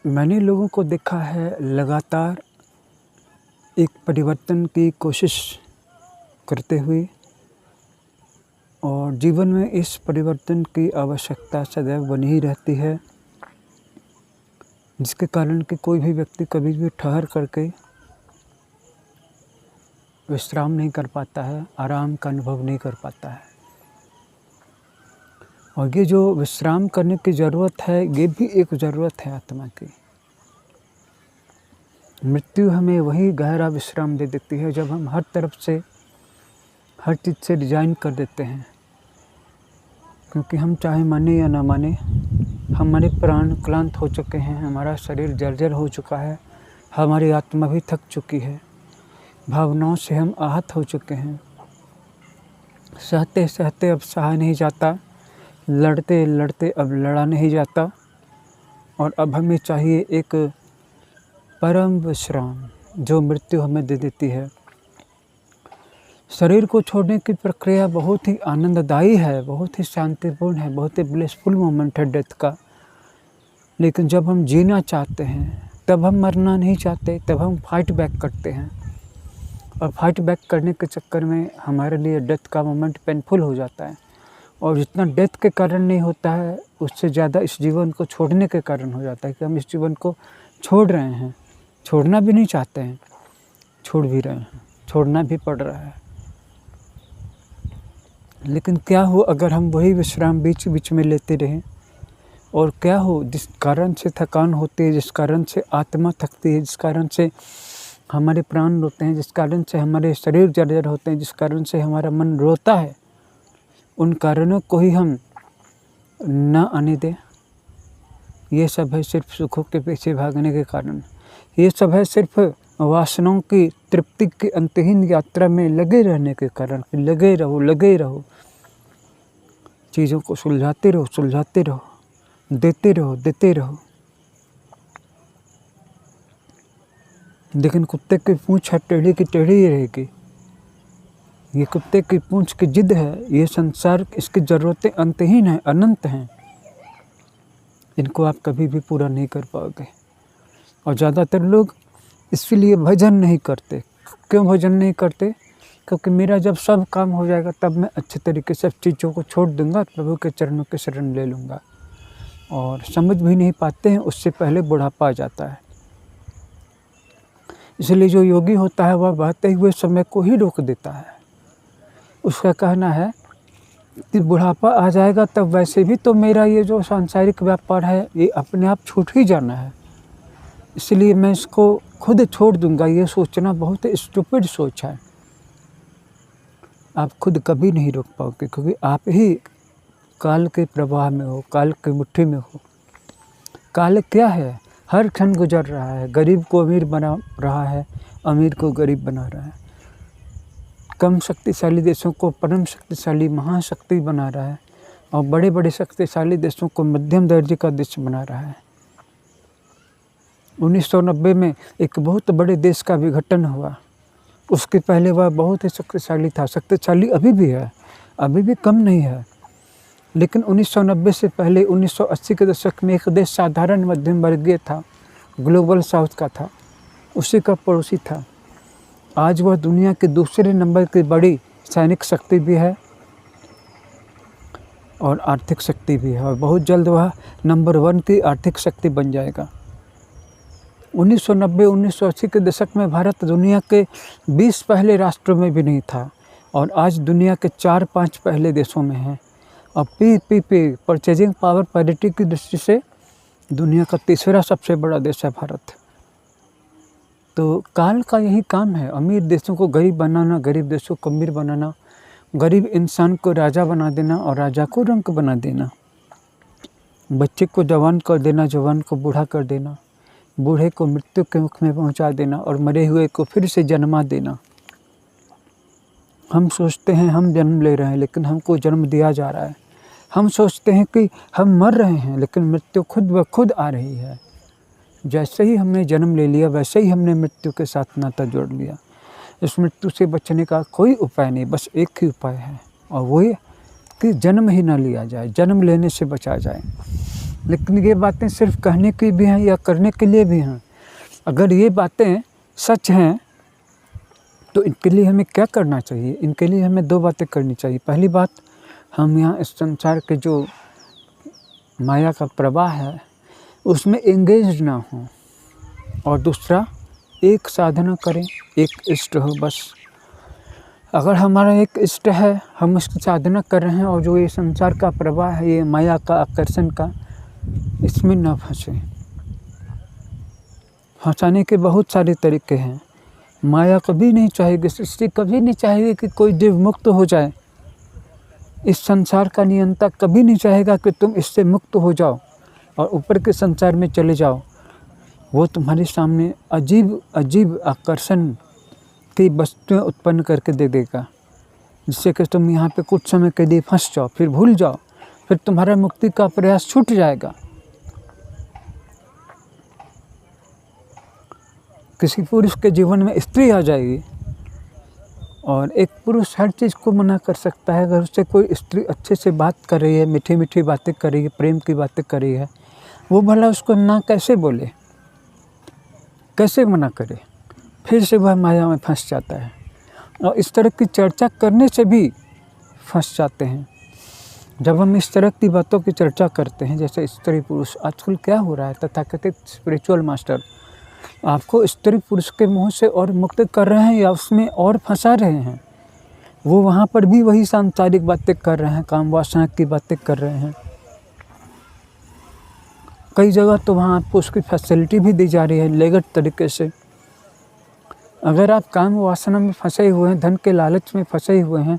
मैंने लोगों को देखा है लगातार एक परिवर्तन की कोशिश करते हुए और जीवन में इस परिवर्तन की आवश्यकता सदैव बनी ही रहती है, जिसके कारण कि कोई भी व्यक्ति कभी भी ठहर करके विश्राम नहीं कर पाता है, आराम का अनुभव नहीं कर पाता है। और ये जो विश्राम करने की ज़रूरत है, ये भी एक ज़रूरत है आत्मा की। मृत्यु हमें वही गहरा विश्राम दे देती है जब हम हर तरफ से, हर चीज़ से रिज़ाइन कर देते हैं, क्योंकि हम चाहे माने या ना माने, हमारे प्राण क्लांत हो चुके हैं, हमारा शरीर जर्जर हो चुका है, हमारी आत्मा भी थक चुकी है, भावनाओं से हम आहत हो चुके हैं। सहते सहते अब सहा नहीं जाता, लड़ते लड़ते अब लड़ा नहीं जाता, और अब हमें चाहिए एक परम विश्राम जो मृत्यु हमें दे देती है। शरीर को छोड़ने की प्रक्रिया बहुत ही आनंददायी है, बहुत ही शांतिपूर्ण है, बहुत ही ब्लिसफुल मोमेंट है डेथ का। लेकिन जब हम जीना चाहते हैं, तब हम मरना नहीं चाहते, तब हम फाइट बैक करते हैं, और फाइट बैक करने के चक्कर में हमारे लिए डेथ का मोमेंट पेनफुल हो जाता है। और जितना डेथ के कारण नहीं होता है, उससे ज़्यादा इस जीवन को छोड़ने के कारण हो जाता है कि हम इस जीवन को छोड़ रहे हैं, छोड़ना भी नहीं चाहते हैं, छोड़ भी रहे हैं, छोड़ना भी पड़ रहा है। लेकिन क्या हो अगर हम वही विश्राम बीच बीच में लेते रहें, और क्या हो जिस कारण से थकान होती है, जिस कारण से आत्मा थकती है, जिस कारण से हमारे प्राण रोते हैं, जिस कारण से हमारे शरीर जर्जर होते हैं, जिस कारण से हमारा मन रोता है, उन कारणों को ही हम न आने दें। ये सब है सिर्फ सुखों के पीछे भागने के कारण, ये सब है सिर्फ वासनाओं की तृप्ति की अंतहीन यात्रा में लगे रहने के कारण। लगे रहो, चीज़ों को सुलझाते रहो, देते रहो। लेकिन कुत्ते की पूंछ है टेढ़ी की टेढ़ी ही रहेगी। ये कुत्ते की पूंछ की जिद है, ये संसार, इसकी ज़रूरतें अंतहीन हैं, अनंत हैं। इनको आप कभी भी पूरा नहीं कर पाओगे। और ज़्यादातर लोग इसलिए भजन नहीं करते। क्यों भजन नहीं करते? क्योंकि मेरा जब सब काम हो जाएगा तब मैं अच्छे तरीके से सब चीज़ों को छोड़ दूंगा, प्रभु के चरणों के शरण ले लूँगा। और समझ भी नहीं पाते हैं, उससे पहले बुढ़ापा आ जाता है। इसलिए जो योगी होता है वह बहते हुए समय को ही रोक देता है। उसका कहना है कि बुढ़ापा आ जाएगा तब वैसे भी तो मेरा ये जो सांसारिक व्यापार है ये अपने आप छूट ही जाना है, इसलिए मैं इसको खुद छोड़ दूंगा। ये सोचना बहुत स्टूपिड सोच है। आप खुद कभी नहीं रोक पाओगे, क्योंकि आप ही काल के प्रवाह में हो, काल की मुट्ठी में हो। काल क्या है? हर क्षण गुजर रहा है, गरीब को अमीर बना रहा है, अमीर को गरीब बना रहा है, कम शक्तिशाली देशों को परम शक्तिशाली महाशक्ति बना रहा है, और बड़े बड़े शक्तिशाली देशों को मध्यम दर्जे का देश बना रहा है। 1990 में एक बहुत बड़े देश का विघटन हुआ। उसके पहले वह बहुत ही शक्तिशाली था, शक्तिशाली अभी भी है, अभी भी कम नहीं है। लेकिन 1990 से पहले 1980 के दशक में एक देश साधारण मध्यम वर्गीय था, ग्लोबल साउथ का था, उसी का पड़ोसी था। आज वह दुनिया के दूसरे नंबर की बड़ी सैनिक शक्ति भी है और आर्थिक शक्ति भी है, और बहुत जल्द वह नंबर 1 की आर्थिक शक्ति बन जाएगा। 1990-1980 के दशक में भारत दुनिया के 20 पहले राष्ट्रों में भी नहीं था, और आज दुनिया के 4-5 पहले देशों में है। और पीपीपी परचेजिंग पावर पैरिटी की दृष्टि से दुनिया का तीसरा सबसे बड़ा देश है भारत। तो काल का यही काम है, अमीर देशों को गरीब बनाना, गरीब देशों को अमीर बनाना, गरीब इंसान को राजा बना देना और राजा को रंक बना देना, बच्चे को जवान कर देना, जवान को बूढ़ा कर देना, बूढ़े को मृत्यु के मुख में पहुंचा देना, और मरे हुए को फिर से जन्मा देना। हम सोचते हैं हम जन्म ले रहे हैं, लेकिन हमको जन्म दिया जा रहा है। हम सोचते हैं कि हम मर रहे हैं, लेकिन मृत्यु खुद ब खुद आ रही है। जैसे ही हमने जन्म ले लिया, वैसे ही हमने मृत्यु के साथ नाता जोड़ लिया। इस मृत्यु से बचने का कोई उपाय नहीं, बस एक ही उपाय है, और वो ये कि जन्म ही ना लिया जाए, जन्म लेने से बचा जाए। लेकिन ये बातें सिर्फ कहने की भी हैं या करने के लिए भी हैं। अगर ये बातें सच हैं तो इनके लिए हमें क्या करना चाहिए? इनके लिए हमें 2 बातें करनी चाहिए। पहली बात, हम यहाँ इस संसार के जो माया का प्रवाह है उसमें एंगेज ना हों, और दूसरा, एक साधना करें, एक इष्ट हो बस। अगर हमारा एक इष्ट है, हम इसकी साधना कर रहे हैं, और जो ये संसार का प्रवाह है, ये माया का आकर्षण का, इसमें ना फंसें। फंसाने के बहुत सारे तरीके हैं। माया कभी नहीं चाहेगी, सृष्टि कभी नहीं चाहेगी कि कोई जीव मुक्त हो जाए। इस संसार का नियंता कभी नहीं चाहेगा कि तुम इससे मुक्त हो जाओ और ऊपर के संसार में चले जाओ। वो तुम्हारे सामने अजीब अजीब आकर्षण की वस्तुएं उत्पन्न करके दे देगा, जिससे कि तुम यहाँ पे कुछ समय के लिए फंस जाओ, फिर भूल जाओ, फिर तुम्हारा मुक्ति का प्रयास छूट जाएगा। किसी पुरुष के जीवन में स्त्री आ जाएगी, और एक पुरुष हर चीज़ को मना कर सकता है। अगर उससे कोई स्त्री अच्छे से बात कर रही है, मीठी मीठी बातें कर रही है, प्रेम की बातें कर रही है, वो भला उसको ना कैसे बोले, कैसे मना करे? फिर से वह माया में फंस जाता है, और इस तरह की चर्चा करने से भी फंस जाते हैं। जब हम इस तरह की बातों की चर्चा करते हैं, जैसे स्त्री पुरुष, आजकल क्या हो रहा है, तथाकथित स्पिरिचुअल मास्टर आपको स्त्री पुरुष के मुँह से और मुक्त कर रहे हैं या उसमें और फंसा रहे हैं। वो वहाँ पर भी वही सांसारिक बातें कर रहे हैं, काम वासना की बातें कर रहे हैं। कई जगह तो वहाँ आपको उसकी फैसिलिटी भी दी जा रही है लेगट तरीके से। अगर आप काम वासना में फंसे हुए हैं, धन के लालच में फंसे हुए हैं,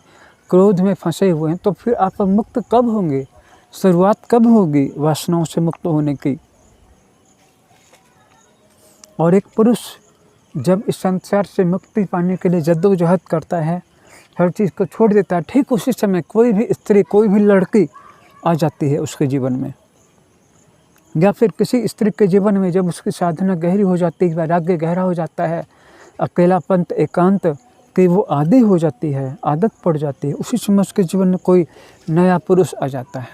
क्रोध में फंसे हुए हैं, तो फिर आप मुक्त कब होंगे? शुरुआत कब होगी वासनाओं से मुक्त होने की? और एक पुरुष जब इस संसार से मुक्ति पाने के लिए जद्दोजहद करता है, हर चीज़ को छोड़ देता है, ठीक उसी समय कोई भी स्त्री, कोई भी लड़की आ जाती है उसके जीवन में, या फिर किसी स्त्री के जीवन में जब उसकी साधना गहरी हो जाती है, वैराग्य गहरा हो जाता है, अकेलापन, एकांत की वो आदी हो जाती है, आदत पड़ जाती है, उसी समय उसके जीवन में कोई नया पुरुष आ जाता है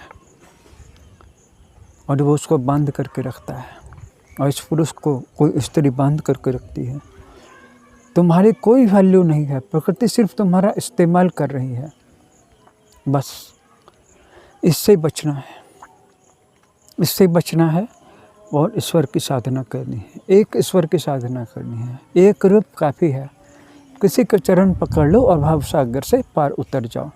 और वो उसको बांध करके रखता है, और इस पुरुष को कोई स्त्री बांध करके रखती है। तुम्हारी कोई वैल्यू नहीं है, प्रकृति सिर्फ तुम्हारा इस्तेमाल कर रही है, बस इससे बचना है, इससे बचना है और ईश्वर की साधना करनी है। एक ईश्वर की साधना करनी है, एक रूप काफ़ी है। किसी का चरण पकड़ लो और भाव सागर से पार उतर जाओ।